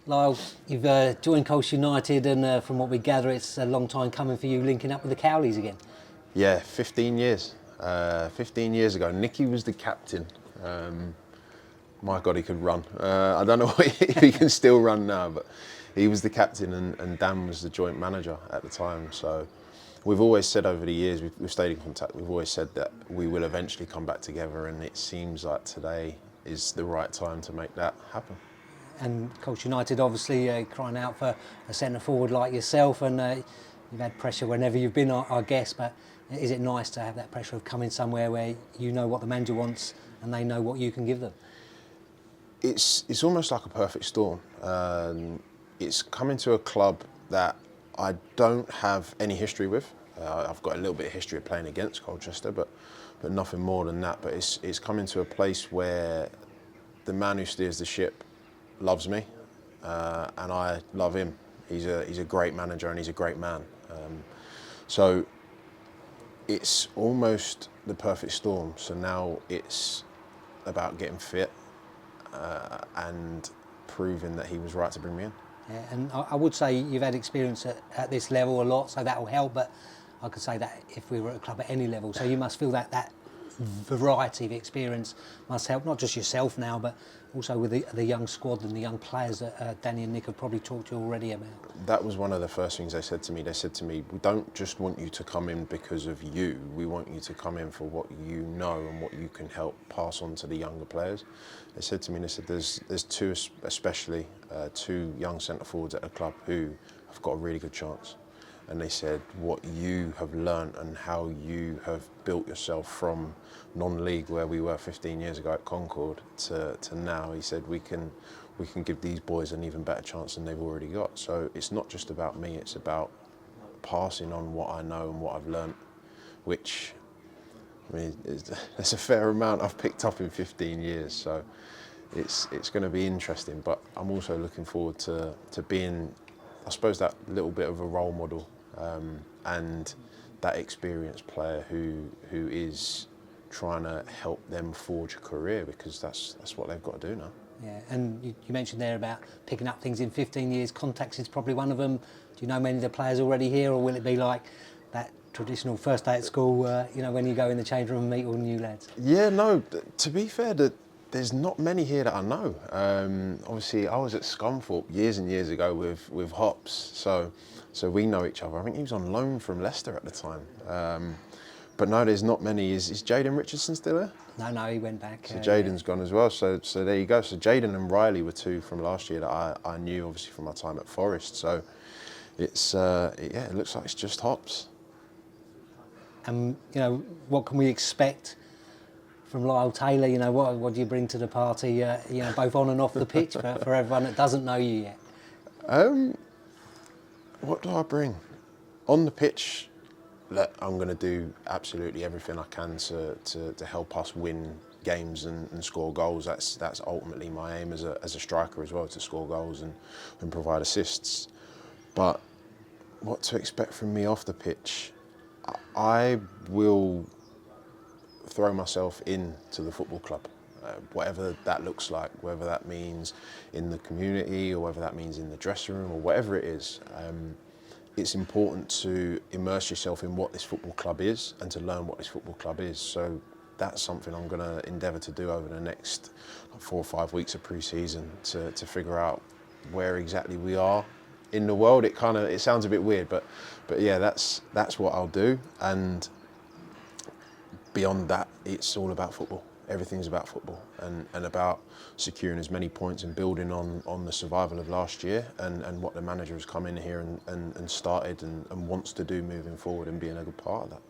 Lyle, you've joined Colchester United, and from what we gather, it's a long time coming for you linking up with the Cowleys again. Yeah, 15 years. 15 years ago, Nicky was the captain. My God, he could run. I don't know if he can still run now, but he was the captain and Dan was the joint manager at the time. So we've always said over the years, we've stayed in contact, we've always said that we will eventually come back together, and it seems like today is the right time to make that happen. And Colchester United obviously crying out for a centre forward like yourself, and you've had pressure whenever you've been, I guess, but is it nice to have that pressure of coming somewhere where you know what the manager wants and they know what you can give them? It's almost like a perfect storm. It's coming to a club that I don't have any history with. I've got a little bit of history of playing against Colchester, but nothing more than that. But it's coming to a place where the man who steers the ship loves me, and I love him. He's a great manager and he's a great man. So it's almost the perfect storm. So now it's about getting fit and proving that he was right to bring me in. Yeah, and I would say you've had experience at this level a lot, so that will help, but I could say that if we were at a club at any level, so you must feel that variety of experience must help, not just yourself now, but also with the young squad and the young players that Danny and Nick have probably talked to you already about. That was one of the first things they said to me. They said to me, we don't just want you to come in because of you, we want you to come in for what you know and what you can help pass on to the younger players. They said to me, they said there's two, especially two young centre forwards at the club who have got a really good chance. And they said what you have learnt and how you have built yourself from non-league where we were 15 years ago at Concord to now, he said we can give these boys an even better chance than they've already got. So it's not just about me, it's about passing on what I know and what I've learnt, which, I mean, there's a fair amount I've picked up in 15 years. So it's going to be interesting, but I'm also looking forward to being, I suppose, that little bit of a role model and that experienced player who is trying to help them forge a career, because that's what they've got to do now. Yeah, and you mentioned there about picking up things in 15 years. Contacts is probably one of them. Do you know many of the players already here, or will it be like that traditional first day at school, when you go in the change room and meet all the new lads? Yeah, no, to be fair, there's not many here that I know. Obviously, I was at Scunthorpe years and years ago with Hops, so we know each other. I think he was on loan from Leicester at the time. But no, there's not many. Is Jaden Richardson still there? No, he went back. So Jaden's gone as well. So there you go. So Jaden and Riley were two from last year that I knew, obviously, from my time at Forest. So it's it looks like it's just Hops. And what can we expect from Lyle Taylor? What do you bring to the party? Both on and off the pitch for everyone that doesn't know you yet. What do I bring? On the pitch, look, I'm going to do absolutely everything I can to help us win games and score goals. That's ultimately my aim as a striker as well, to score goals and provide assists. But what to expect from me off the pitch? I will throw myself into the football club, whatever that looks like, whether that means in the community or whether that means in the dressing room or whatever it is. It's important to immerse yourself in what this football club is and to learn what this football club is. So that's something I'm going to endeavour to do over the next 4 or 5 weeks of pre-season to figure out where exactly we are in the world. It sounds a bit weird, but yeah, that's what I'll do. And beyond that, it's all about football. Everything's about football and about securing as many points and building on the survival of last year and what the manager has come in here and started and wants to do moving forward, and being a good part of that.